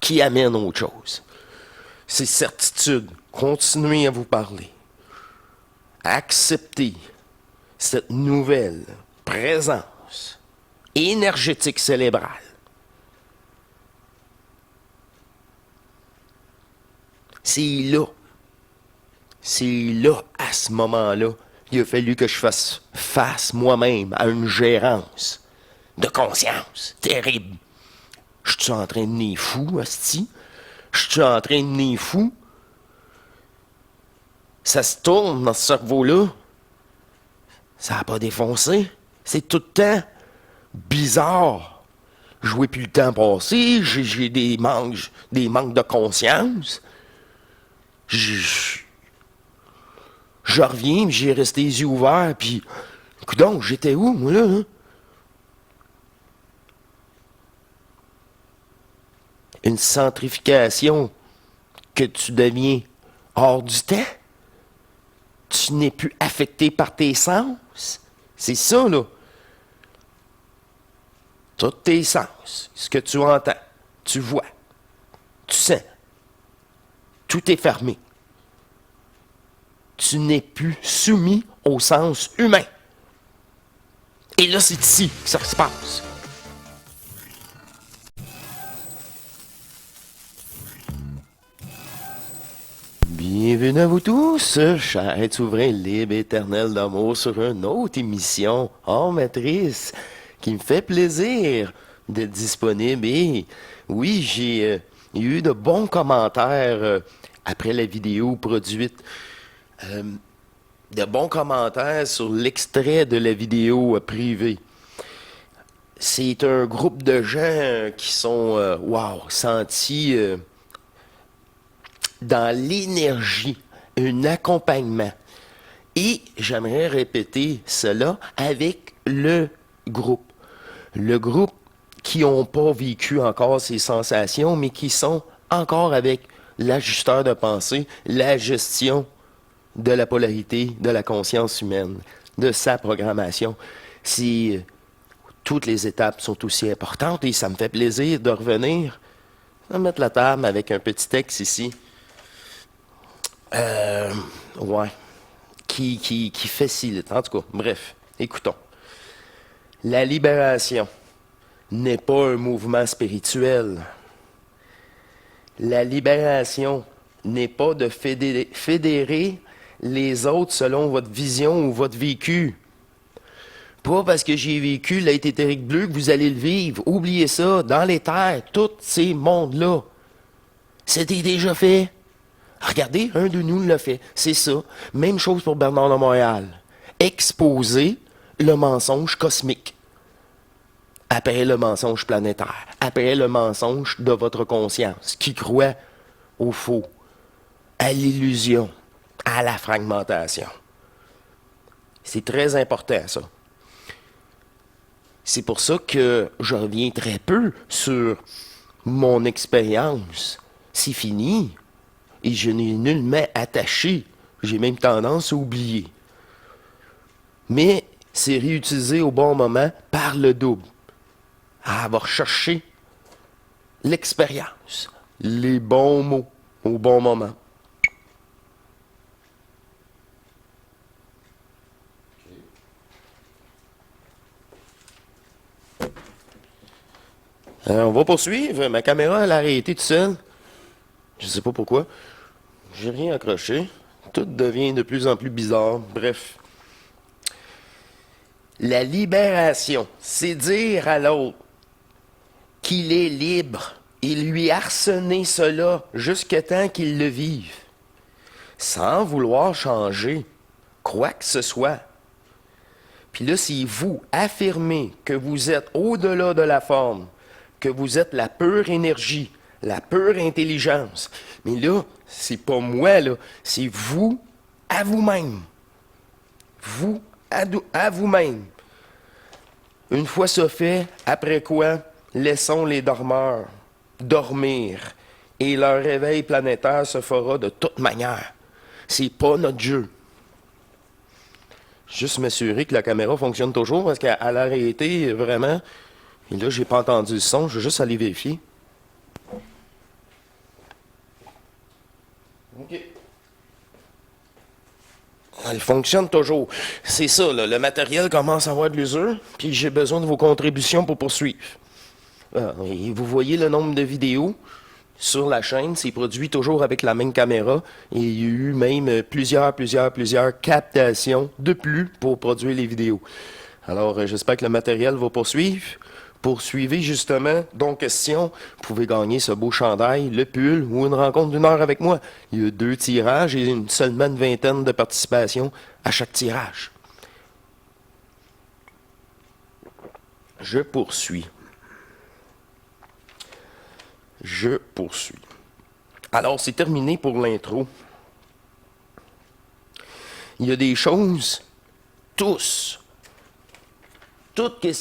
qui amène autre chose. C'est certitude. Continuez à vous parler. Acceptez cette nouvelle présence énergétique cérébrale. C'est là. C'est là, à ce moment-là, il a fallu que je fasse face moi-même à une gérance de conscience terrible. Je suis en train de nez fou, asti. Je suis en train de nez fou. Ça se tourne dans ce cerveau-là. Ça n'a pas défoncé. C'est tout le temps bizarre. Je vois plus le temps passer. J'ai des manques de conscience. Je reviens, puis j'ai resté les yeux ouverts, puis... Coudonc, j'étais où, moi, là? Hein? Une centrification que tu deviens hors du temps. Tu n'es plus affecté par tes sens. C'est ça, là. Tous tes sens, ce que tu entends, tu vois, tu sens, tout est fermé. Tu n'es plus soumis au sens humain. Et là, c'est ici que ça se passe. Bienvenue à vous tous, chers êtres souverains libres éternels d'amour, sur une autre émission hors matrice qui me fait plaisir d'être disponible. Et oui, j'ai eu de bons commentaires après la vidéo produite. De bons commentaires sur l'extrait de la vidéo privée. C'est un groupe de gens qui sont, sentis dans l'énergie, un accompagnement. Et j'aimerais répéter cela avec le groupe. Le groupe qui n'ont pas vécu encore ces sensations, mais qui sont encore avec l'ajusteur de pensée, la gestion de la polarité, de la conscience humaine, de sa programmation. Si toutes les étapes sont aussi importantes, et ça me fait plaisir de revenir, je vais mettre la table avec un petit texte ici. Ouais. Qui facilite. En tout cas, bref, écoutons. La libération n'est pas un mouvement spirituel. La libération n'est pas de fédérer les autres selon votre vision ou votre vécu. Pas parce que j'ai vécu l'être éthérique bleu que vous allez le vivre. Oubliez ça, dans les terres, tous ces mondes-là, c'était déjà fait. Regardez, un de nous l'a fait. C'est ça. Même chose pour Bernard de Montréal. Exposer le mensonge cosmique. Après le mensonge planétaire. Après le mensonge de votre conscience qui croit au faux, à l'illusion, à la fragmentation. C'est très important, ça. C'est pour ça que je reviens très peu sur mon expérience. C'est fini. Et je n'ai nullement attaché. J'ai même tendance à oublier. Mais c'est réutilisé au bon moment par le double. À avoir cherché l'expérience, les bons mots au bon moment. On va poursuivre. Ma caméra, elle a arrêté toute seule. Je sais pas pourquoi. J'ai rien accroché. Tout devient de plus en plus bizarre. Bref. La libération, c'est dire à l'autre qu'il est libre et lui harceler cela jusqu'à temps qu'il le vive, sans vouloir changer quoi que ce soit. Puis là, si vous affirmez que vous êtes au-delà de la forme, que vous êtes la pure énergie, la pure intelligence, mais là, c'est pas moi, là, c'est vous à vous-même. Vous à vous-même. Une fois ça fait, après quoi, laissons les dormeurs dormir et leur réveil planétaire se fera de toute manière. C'est pas notre jeu. Juste m'assurer que la caméra fonctionne toujours parce qu'elle a arrêté vraiment. Et là, j'ai pas entendu le son, je vais juste aller vérifier. OK. Elle fonctionne toujours. C'est ça, là, le matériel commence à avoir de l'usure, puis j'ai besoin de vos contributions pour poursuivre. Et vous voyez le nombre de vidéos sur la chaîne, c'est produit toujours avec la même caméra, et il y a eu même plusieurs captations de plus pour produire les vidéos. Alors, j'espère que le matériel va poursuivre. Poursuivez justement, donc question, vous pouvez gagner ce beau chandail, le pull ou une rencontre d'une heure avec moi. Il y a 2 tirages et seulement une vingtaine de participations à chaque tirage. Je poursuis. Alors, c'est terminé pour l'intro. Il y a des choses, tout ce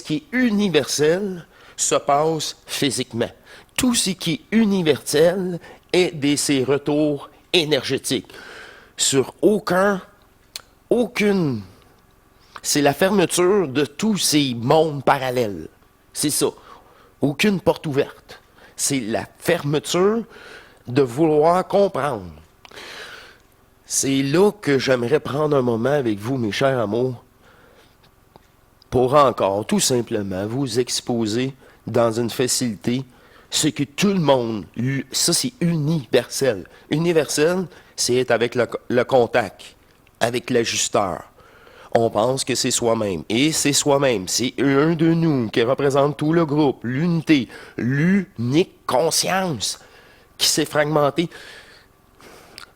qui est universel se passe physiquement. Tout ce qui est universel est ses retours énergétiques. Sur aucune, c'est la fermeture de tous ces mondes parallèles. C'est ça. Aucune porte ouverte. C'est la fermeture de vouloir comprendre. C'est là que j'aimerais prendre un moment avec vous, mes chers amours, pour encore, tout simplement, vous exposer dans une facilité ce que tout le monde, ça c'est universel. Universel, c'est être avec le contact, avec l'ajusteur. On pense que c'est soi-même. Et c'est soi-même. C'est un de nous qui représente tout le groupe, l'unité, l'unique conscience qui s'est fragmentée.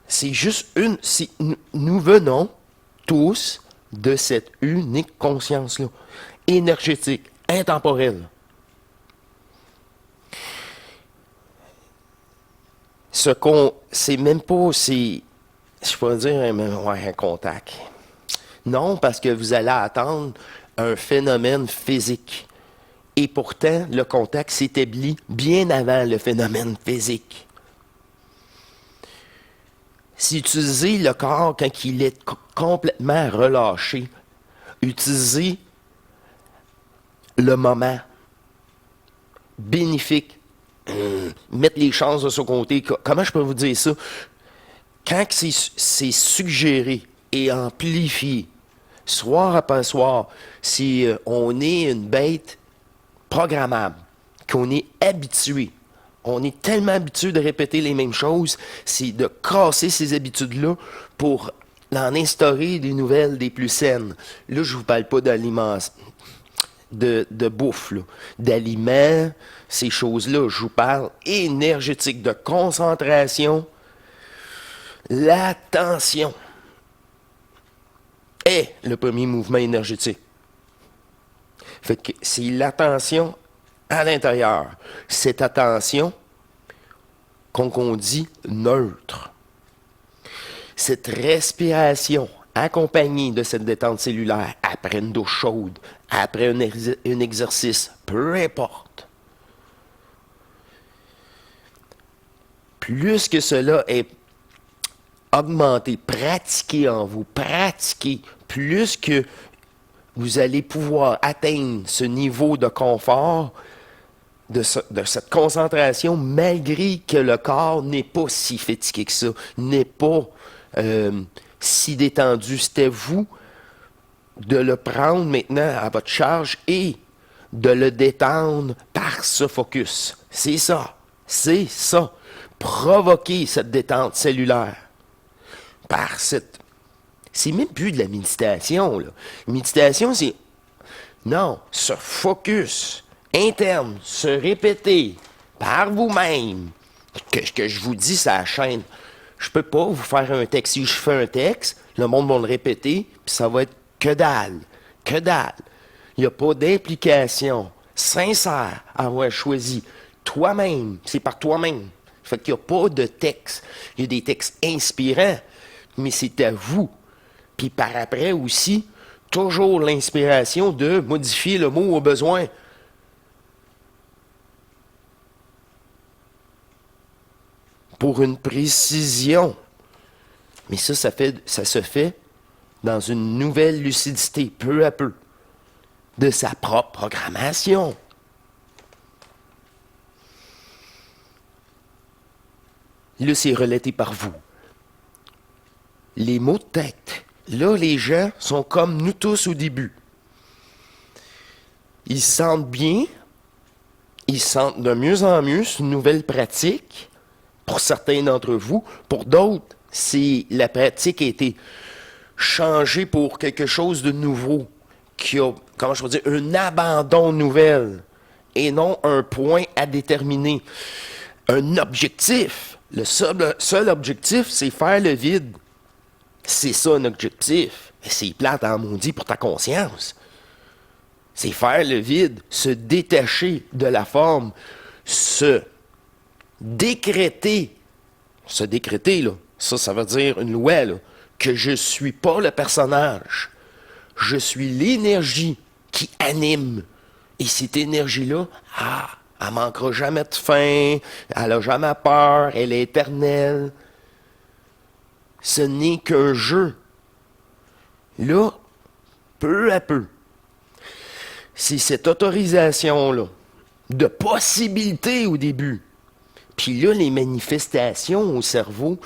C'est juste nous venons tous de cette unique conscience-là, énergétique, intemporelle. C'est même pas, je pourrais dire, un contact. Non, parce que vous allez attendre un phénomène physique. Et pourtant, le contact s'établit bien avant le phénomène physique. C'est utiliser le corps quand il est complètement relâché. Utiliser le moment bénéfique. Mettre les chances de son côté. Comment je peux vous dire ça? Quand c'est suggéré et amplifié, soir après soir, si on est une bête programmable, qu'on est habitué, on est tellement habitué de répéter les mêmes choses, c'est de casser ces habitudes-là pour en instaurer des nouvelles, des plus saines. Là, je vous parle pas d'aliments, de bouffe, d'aliments, ces choses-là. Je vous parle énergétique, de concentration. L'attention est le premier mouvement énergétique. Fait que c'est l'attention à l'intérieur. Cette attention qu'on dit neutre. Cette respiration accompagnée de cette détente cellulaire après une douche chaude, après un exercice, peu importe. Plus que cela est augmenté, pratiqué en vous, pratiqué, plus que vous allez pouvoir atteindre ce niveau de confort, de cette concentration, malgré que le corps n'est pas si fatigué que ça, n'est pas si détendu. C'était vous de le prendre maintenant à votre charge et de le détendre par ce focus. C'est ça. Provoquer cette détente cellulaire par cette... C'est même plus de la méditation, là. Méditation, c'est... Non, ce focus interne, se répéter par vous-même, que je vous dis, ça chaîne. Je peux pas vous faire un texte. Si je fais un texte, le monde va le répéter, puis ça va être que dalle. Que dalle. Il n'y a pas d'implication sincère à avoir choisi toi-même. C'est par toi-même. Fait qu'il n'y a pas de texte. Il y a des textes inspirants, mais c'est à vous. Puis par après aussi, toujours l'inspiration de modifier le mot au besoin. Pour une précision. Mais ça se fait dans une nouvelle lucidité, peu à peu, de sa propre programmation. Là, c'est relaté par vous. les maux de tête. Là, les gens sont comme nous tous au début. Ils se sentent bien, ils se sentent de mieux en mieux, c'est une nouvelle pratique pour certains d'entre vous. Pour d'autres, la pratique a été changée pour quelque chose de nouveau, qui a, comment je peux dire, un abandon nouvelle et non un point à déterminer. Un objectif. Le seul objectif, c'est faire le vide. C'est ça un objectif. Mais c'est plate en maudit pour ta conscience. C'est faire le vide, se détacher de la forme, se décréter. Se décréter, là, ça veut dire une loi, là, que je ne suis pas le personnage. Je suis l'énergie qui anime. Et cette énergie-là, elle ne manquera jamais de faim, elle n'a jamais peur, elle est éternelle. Ce n'est qu'un jeu. Là, peu à peu, c'est cette autorisation-là, de possibilité au début. Puis là, les manifestations au cerveau,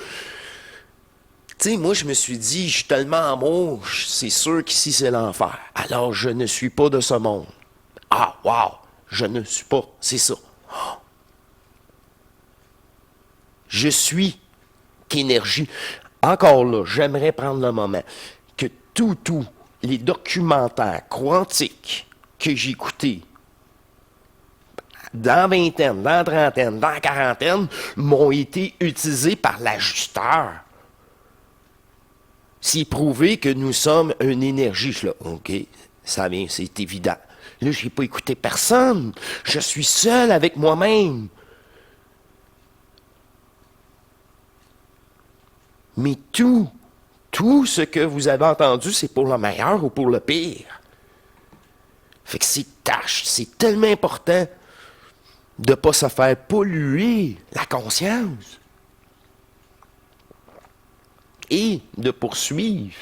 tu sais, moi, je me suis dit, je suis tellement amour, c'est sûr qu'ici, c'est l'enfer. Alors, je ne suis pas de ce monde. Ah, wow, je ne suis pas, c'est ça. Oh. Je suis qu'énergie. Encore là, j'aimerais prendre le moment que tous les documentaires quantiques que j'ai écoutés dans vingtaine, dans trentaine, dans quarantaine, m'ont été utilisés par l'ajusteur. C'est prouvé que nous sommes une énergie. Je suis là, OK, ça vient, c'est évident. Là, je n'ai pas écouté personne. Je suis seul avec moi-même. Mais tout ce que vous avez entendu, c'est pour le meilleur ou pour le pire. Fait que c'est tellement important de ne pas se faire polluer la conscience et de poursuivre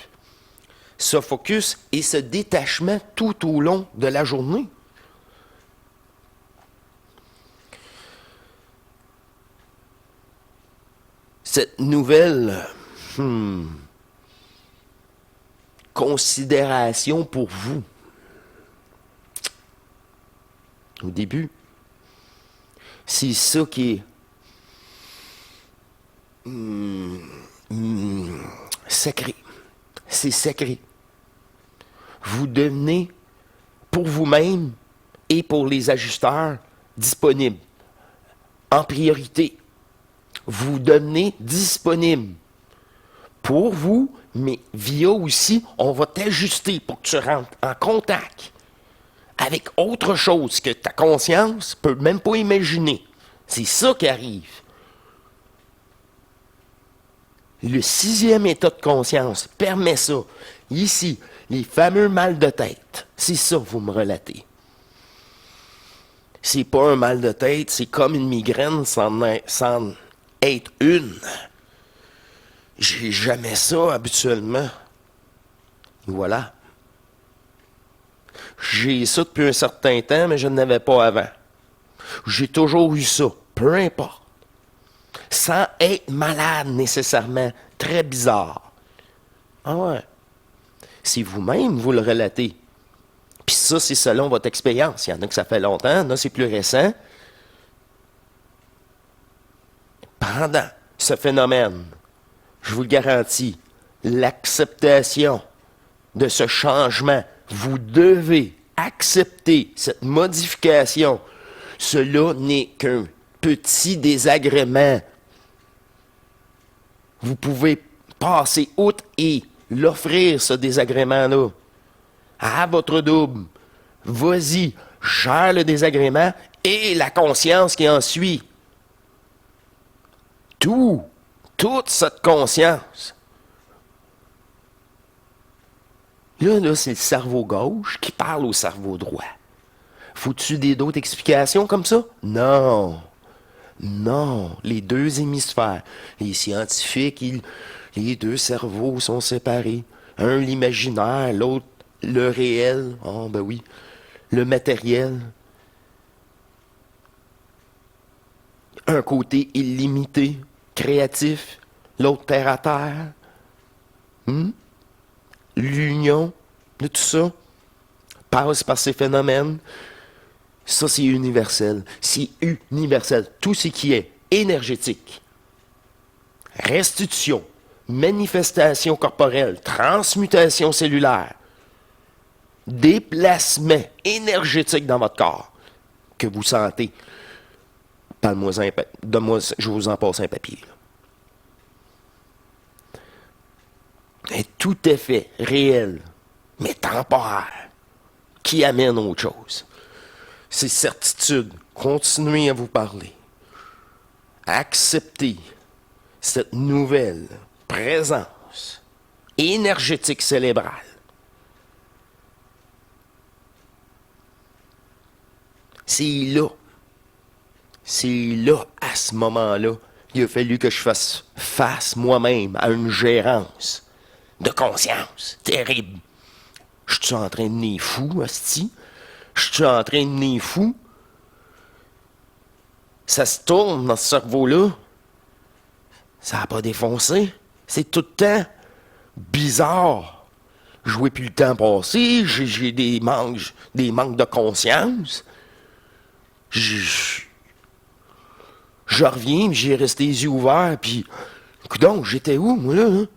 ce focus et ce détachement tout au long de la journée. Cette nouvelle considération pour vous, au début, c'est ça qui est sacré. C'est sacré. Vous devenez, pour vous-même et pour les ajusteurs, disponible. En priorité. Vous devenez disponible pour vous, mais via aussi, on va t'ajuster pour que tu rentres en contact avec autre chose que ta conscience peut même pas imaginer. C'est ça qui arrive. Le 6e état de conscience permet ça. Ici, les fameux mal de tête. C'est ça que vous me relatez. C'est pas un mal de tête, c'est comme une migraine sans être une. J'ai jamais ça habituellement. Voilà. J'ai ça depuis un certain temps, mais je ne l'avais pas avant. J'ai toujours eu ça, peu importe. Sans être malade nécessairement. Très bizarre. Ah ouais. C'est vous-même, vous le relatez. Puis ça, c'est selon votre expérience. Il y en a que ça fait longtemps, là, c'est plus récent. Pendant ce phénomène, je vous le garantis, l'acceptation de ce changement, vous devez accepter cette modification. Cela n'est qu'un petit désagrément. Vous pouvez passer outre et l'offrir, ce désagrément-là, à votre double. Vas-y, gère le désagrément et la conscience qui en suit. Toute cette conscience. Là, c'est le cerveau gauche qui parle au cerveau droit. Faut-tu d'autres explications comme ça? Non. Non. Les deux hémisphères. Les scientifiques, les deux cerveaux sont séparés. Un, l'imaginaire, l'autre, le réel. Oh, ben oui. Le matériel. Un côté illimité, créatif. L'autre, terre à terre. L'union de tout ça passe par ces phénomènes. Ça, c'est universel. C'est universel. Tout ce qui est énergétique, restitution, manifestation corporelle, transmutation cellulaire, déplacement énergétique dans votre corps que vous sentez. Parle-moi-en, donne-moi, je vous en passe un papier. Et tout effet réel, mais temporaire, qui amène autre chose. C'est certitude. Continuez à vous parler. Acceptez cette nouvelle présence énergétique cérébrale. C'est là. C'est là, à ce moment-là, il a fallu que je fasse face moi-même à une gérance de conscience terrible. Je suis en train de devenir fou, hostie. Je suis en train de devenir fou. Ça se tourne dans ce cerveau-là. Ça n'a pas défoncé. C'est tout le temps bizarre. Je vois plus le temps passer. J'ai des manques de conscience. Je reviens, j'ai resté les yeux ouverts, puis... Coudonc, j'étais où, moi, là? Hein?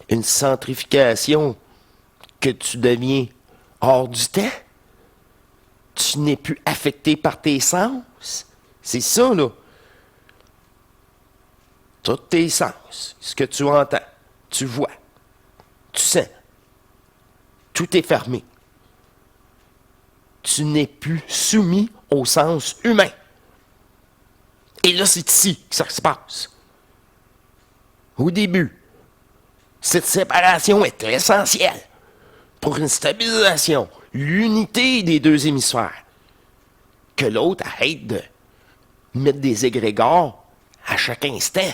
Une centrification que tu deviens hors du temps. Tu n'es plus affecté par tes sens. C'est ça, là. Tous tes sens, ce que tu entends, tu vois, tu sens. Tout est fermé. Tu n'es plus soumis au sens humain. Et là, c'est ici que ça se passe. Au début, cette séparation est essentielle pour une stabilisation, l'unité des deux hémisphères. Que l'autre arrête de mettre des égrégores à chaque instant.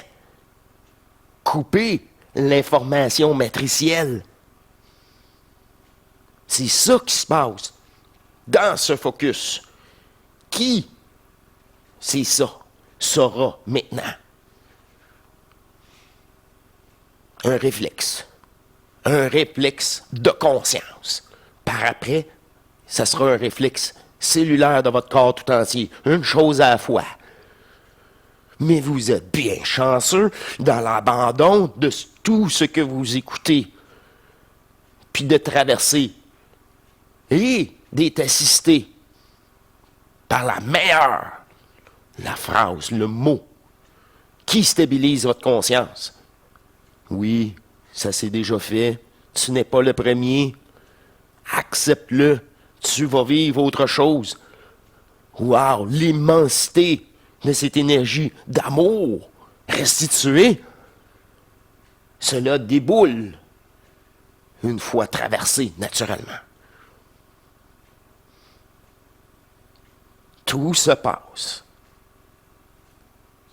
Couper l'information matricielle. C'est ça qui se passe dans ce focus. Qui, c'est ça, saura maintenant. Un réflexe. Un réflexe de conscience. Par après, ça sera un réflexe cellulaire de votre corps tout entier. Une chose à la fois. Mais vous êtes bien chanceux dans l'abandon de tout ce que vous écoutez. Puis de traverser. Et d'être assisté par la meilleure, la phrase, le mot, qui stabilise votre conscience. Oui, ça s'est déjà fait. Tu n'es pas le premier. Accepte-le. Tu vas vivre autre chose. Wow, l'immensité de cette énergie d'amour restituée. Cela déboule une fois traversé naturellement. Tout se passe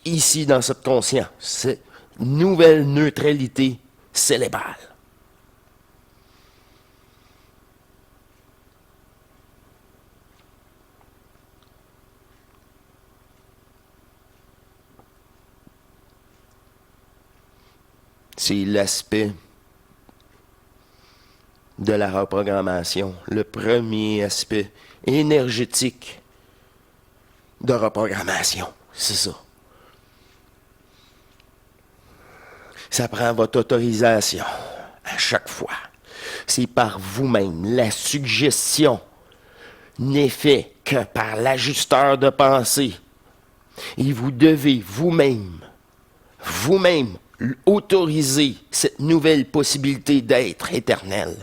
ici dans cette conscience, cette nouvelle neutralité cérébrale. C'est l'aspect de la reprogrammation, le premier aspect énergétique de reprogrammation. C'est ça. Ça prend votre autorisation à chaque fois. C'est par vous-même. La suggestion n'est faite que par l'ajusteur de pensée. Et vous devez vous-même autoriser cette nouvelle possibilité d'être éternel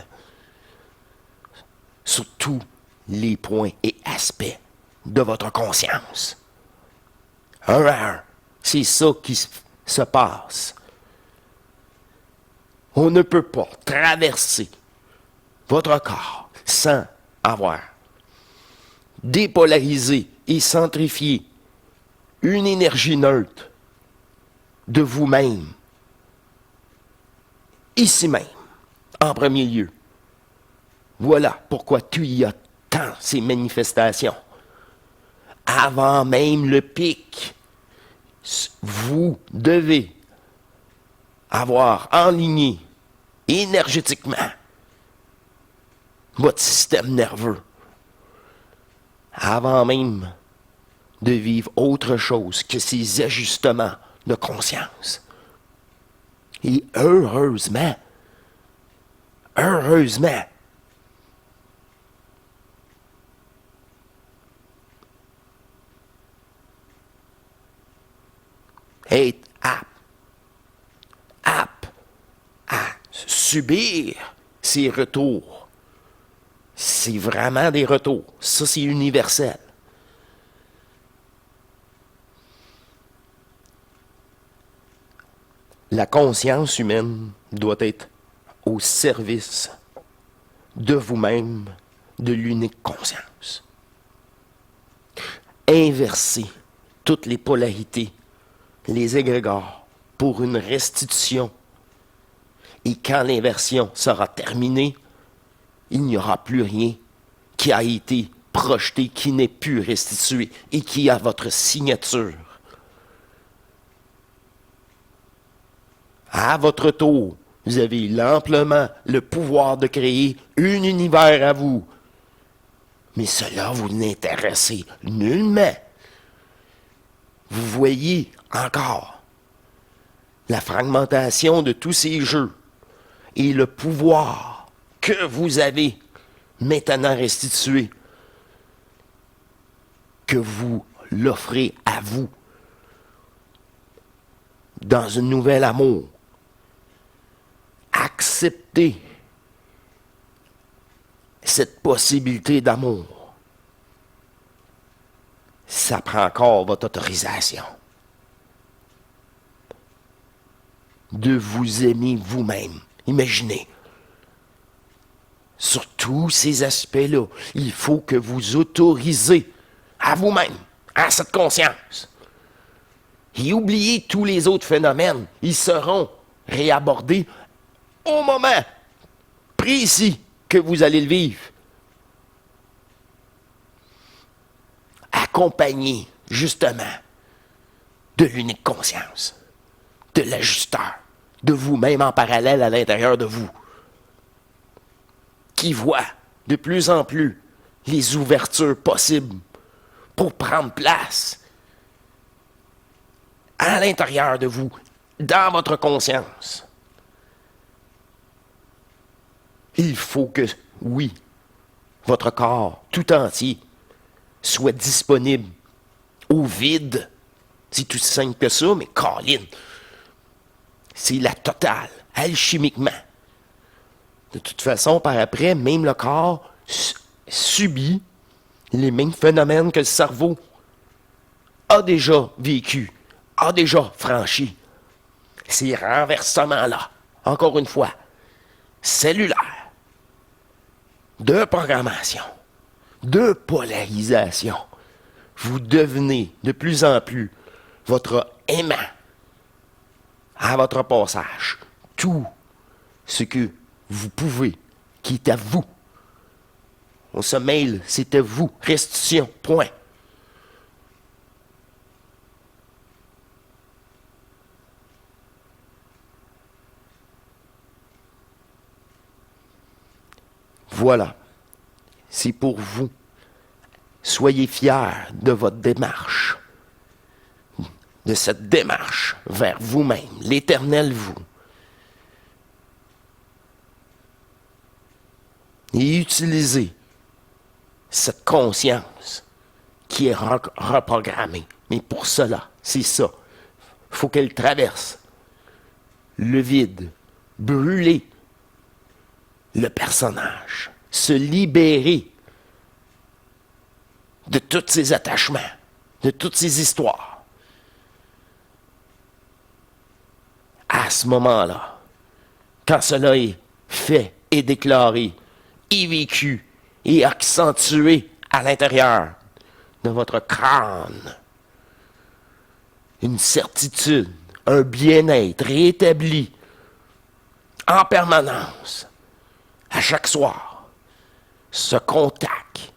sur tous les points et aspects de votre conscience. Un à un. C'est ça qui se passe. On ne peut pas traverser votre corps sans avoir dépolarisé et centrifié une énergie neutre de vous-même, ici même, en premier lieu. Voilà pourquoi tu y as tant ces manifestations. Avant même le pic, Vous devez avoir enligné énergétiquement votre système nerveux avant même de vivre autre chose que ces ajustements de conscience. Et heureusement, être apte à subir ces retours. C'est vraiment des retours. Ça, c'est universel. La conscience humaine doit être au service de vous-même, de l'unique conscience. Inverser toutes les polarités, les égrégores, pour une restitution. Et quand l'inversion sera terminée, il n'y aura plus rien qui a été projeté, qui n'est plus restitué et qui a votre signature. À votre tour, vous avez amplement le pouvoir de créer un univers à vous. Mais cela vous n'intéresse nullement. Vous voyez encore la fragmentation de tous ces jeux et le pouvoir que vous avez maintenant restitué, que vous l'offrez à vous dans un nouvel amour. Acceptez cette possibilité d'amour. Ça prend encore votre autorisation de vous aimer vous-même. Imaginez. Sur tous ces aspects-là, il faut que vous autorisez à vous-même, à cette conscience. Et oubliez tous les autres phénomènes. Ils seront réabordés au moment précis que vous allez le vivre. Accompagné, justement, de l'unique conscience, de l'ajusteur, de vous-même en parallèle à l'intérieur de vous, qui voit de plus en plus les ouvertures possibles pour prendre place à l'intérieur de vous, dans votre conscience. Il faut que, oui, votre corps tout entier soit disponible au vide. C'est tout simple que ça, mais Colin, c'est la totale, alchimiquement. De toute façon, par après, même le corps subit les mêmes phénomènes que le cerveau a déjà vécu, a déjà franchi. Ces renversements-là, encore une fois, cellulaires, de programmation, de polarisation, vous devenez de plus en plus votre aimant à votre passage. Tout ce que vous pouvez, qui est à vous. On se mêle, c'est à vous. Restitution, point. Voilà. C'est pour vous. Soyez fiers de votre démarche. De cette démarche vers vous-même, l'éternel vous. Et utilisez cette conscience qui est reprogrammée. Mais pour cela, c'est ça. Il faut qu'elle traverse le vide, brûler le personnage, se libérer de tous ces attachements, de toutes ces histoires. À ce moment-là, quand cela est fait et déclaré, et vécu et accentué à l'intérieur de votre crâne, une certitude, un bien-être rétabli en permanence, à chaque soir, ce contact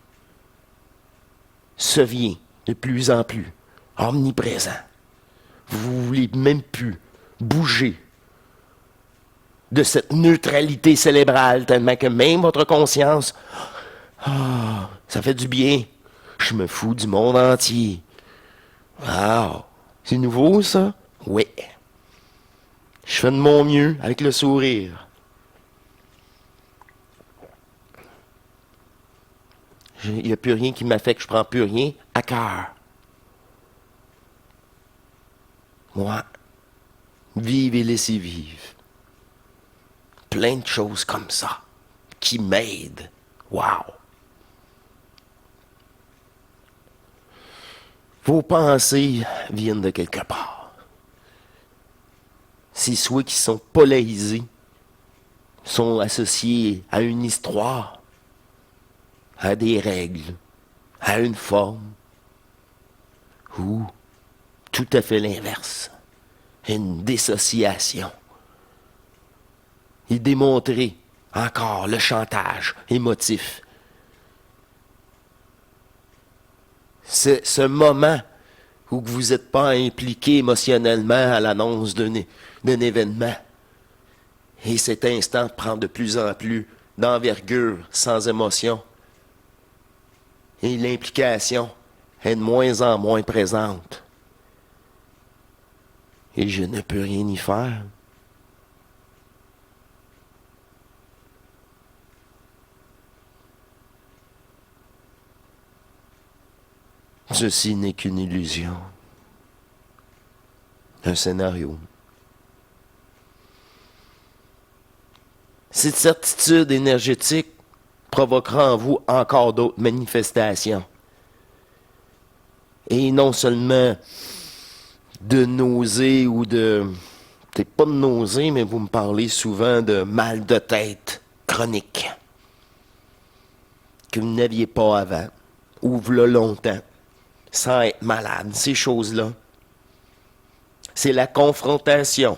se vient de plus en plus omniprésent. Vous voulez même plus bouger de cette neutralité cérébrale, tellement que même votre conscience, ça fait du bien. Je me fous du monde entier. Wow! C'est nouveau, ça? Oui. Je fais de mon mieux avec le sourire. Il n'y a plus rien qui m'affecte, je prends plus rien à cœur. Moi, vive et laissez vivre. Plein de choses comme ça qui m'aident. Wow! Vos pensées viennent de quelque part. Ces souhaits qui sont polarisés sont associés à une histoire, à des règles, à une forme, ou tout à fait l'inverse, une dissociation. Et démontrer encore le chantage émotif. C'est ce moment où vous n'êtes pas impliqué émotionnellement à l'annonce d'un événement. Et cet instant prend de plus en plus d'envergure sans émotion. Et l'implication est de moins en moins présente. Et je ne peux rien y faire. Ceci n'est qu'une illusion. Un scénario. Cette certitude énergétique provoquera en vous encore d'autres manifestations. Et non seulement de nausées ou de... Peut-être pas de nausées, mais vous me parlez souvent de mal de tête chronique que vous n'aviez pas avant, ou v'là longtemps, sans être malade. Ces choses-là, c'est la confrontation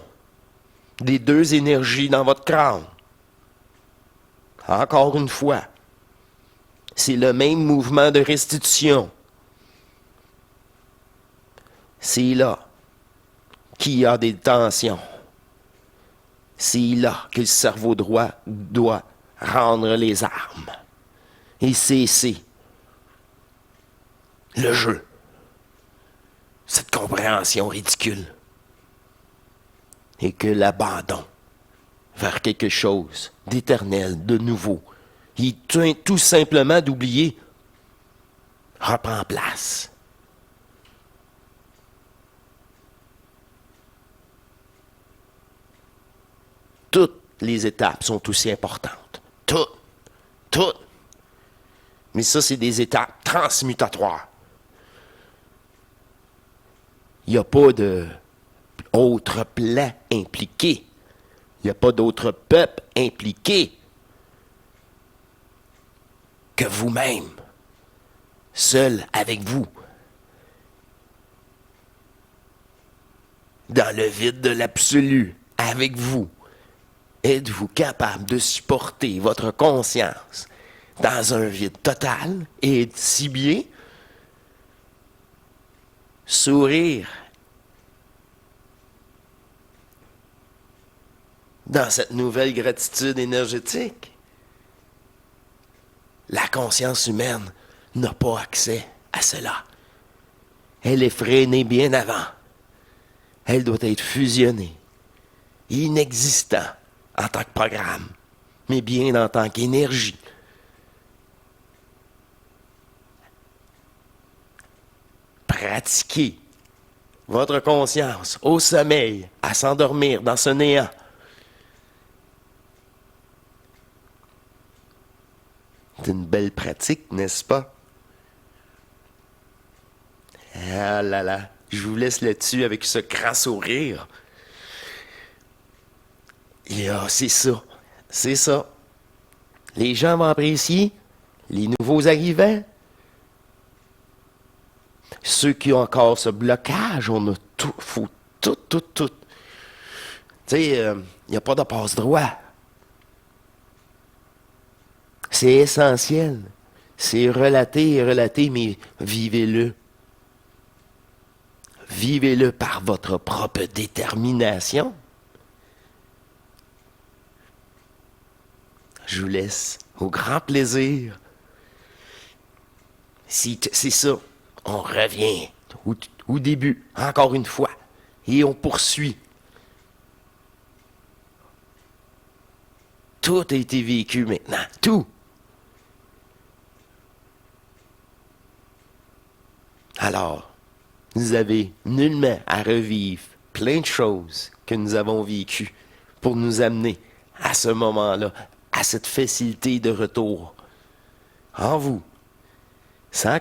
des deux énergies dans votre crâne. Encore une fois, c'est le même mouvement de restitution. C'est là qu'il y a des tensions. C'est là que le cerveau droit doit rendre les armes et cesser le jeu. Cette compréhension ridicule. Et que l'abandon vers quelque chose d'éternel, de nouveau, et tout simplement d'oublier, reprend place. Toutes les étapes sont aussi importantes. Toutes. Mais ça, c'est des étapes transmutatoires. Il n'y a pas d'autre plan impliqué. Il n'y a pas d'autre peuple impliqué que vous-même, seul avec vous, dans le vide de l'absolu, avec vous. Êtes-vous capable de supporter votre conscience dans un vide total et si bien sourire dans cette nouvelle gratitude énergétique? La conscience humaine n'a pas accès à cela. Elle est freinée bien avant. Elle doit être fusionnée, inexistant en tant que programme, mais bien en tant qu'énergie. Pratiquez votre conscience au sommeil, à s'endormir dans ce néant. C'est une belle pratique, n'est-ce pas? Ah là là, je vous laisse là-dessus avec ce grand sourire. Et c'est ça. Les gens vont apprécier, les nouveaux arrivants. Ceux qui ont encore ce blocage, on a tout, faut tout. Tu sais, il n'y a pas de passe-droit. C'est essentiel. C'est relaté, mais vivez-le. Vivez-le par votre propre détermination. Je vous laisse au grand plaisir. C'est ça. On revient au début, encore une fois, et on poursuit. Tout a été vécu maintenant. Tout. Alors, vous avez nullement à revivre plein de choses que nous avons vécues pour nous amener à ce moment-là, à cette facilité de retour en vous, sans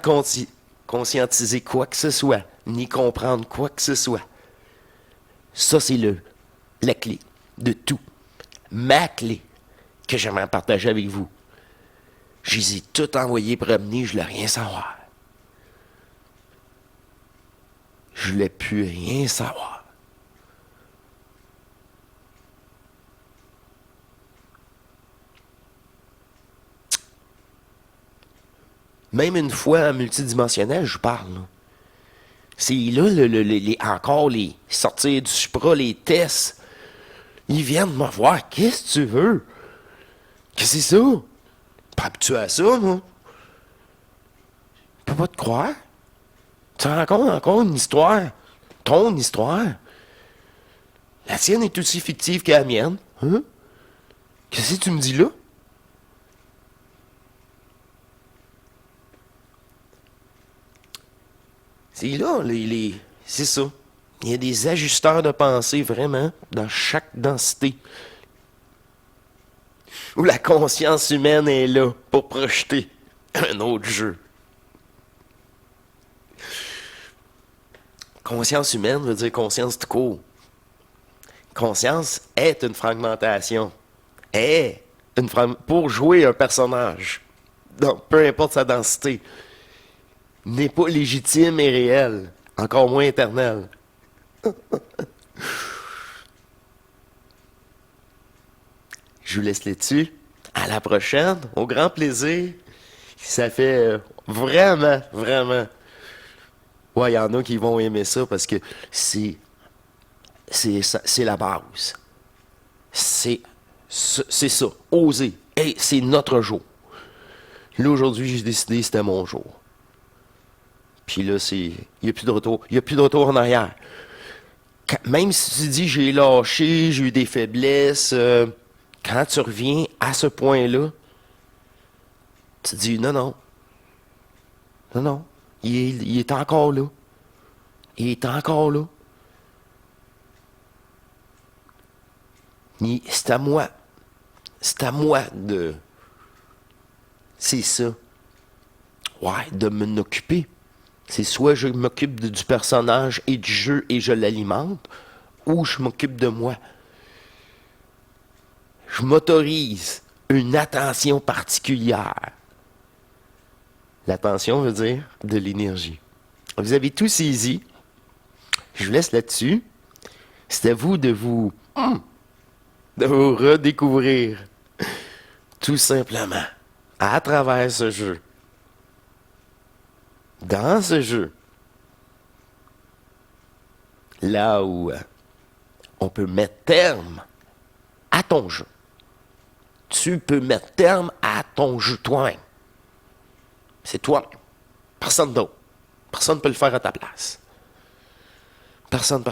conscientiser quoi que ce soit, ni comprendre quoi que ce soit. Ça, c'est la clé de tout. Ma clé que j'aimerais partager avec vous. Je les ai tout envoyés promener, je ne voulais rien savoir. Je voulais plus rien savoir. Même une fois multidimensionnel, je parle. Là. C'est là, encore les sortir du supra, les tests. Ils viennent me voir. Qu'est-ce que tu veux? Qu'est-ce que c'est ça? Pas habitué à ça, moi. Je peux pas te croire. Tu racontes encore une histoire. Ton histoire. La tienne est aussi fictive que la mienne. Hein? Qu'est-ce que tu me dis là? C'est là, c'est ça. Il y a des ajusteurs de pensée, vraiment, dans chaque densité. Où la conscience humaine est là pour projeter un autre jeu. Conscience humaine veut dire conscience tout court. Conscience est une fragmentation. Pour jouer un personnage, donc peu importe sa densité, n'est pas légitime et réel, encore moins éternel. Je vous laisse là-dessus. À la prochaine, au grand plaisir. Ça fait vraiment, vraiment. Ouais, il y en a qui vont aimer ça parce que c'est la base. C'est ça, oser. Et c'est notre jour. Là, aujourd'hui, j'ai décidé que c'était mon jour. Puis là, il n'y a plus de retour. Il n'y a plus de retour en arrière. Même si tu dis j'ai lâché, j'ai eu des faiblesses, quand tu reviens à ce point-là, tu te dis non, non. Non, non. Il est encore là. Il est encore là. C'est à moi. C'est à moi de. C'est ça. Ouais, de m'en occuper. C'est soit je m'occupe du personnage et du jeu et je l'alimente, ou je m'occupe de moi. Je m'autorise une attention particulière. L'attention veut dire de l'énergie. Vous avez tout saisi. Je vous laisse là-dessus. C'est à vous de vous redécouvrir. Tout simplement. À travers ce jeu. Dans ce jeu. Là où on peut mettre terme à ton jeu. Tu peux mettre terme à ton jeu toi-même. C'est toi. Personne d'autre. Personne ne peut le faire à ta place. Personne.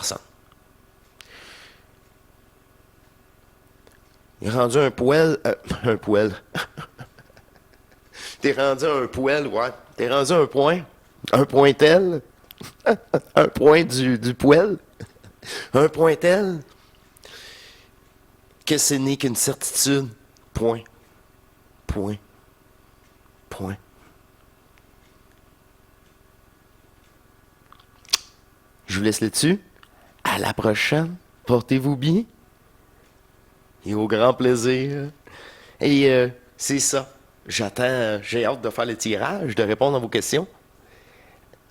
Il est rendu un poêle. Un poêle. T'es rendu un poêle, ouais. T'es rendu un point. Un point tel. Un point du poêle. Un point tel. Que ce n'est qu'une certitude. Point. Point. Point. Je vous laisse là-dessus. À la prochaine. Portez-vous bien. Et au grand plaisir. Et c'est ça. J'ai hâte de faire le tirage, de répondre à vos questions.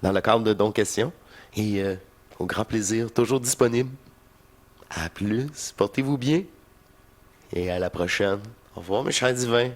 Dans le cadre de Don Questions. Et au grand plaisir, toujours disponible. À plus. Portez-vous bien. Et à la prochaine. Au revoir, mes chers divins.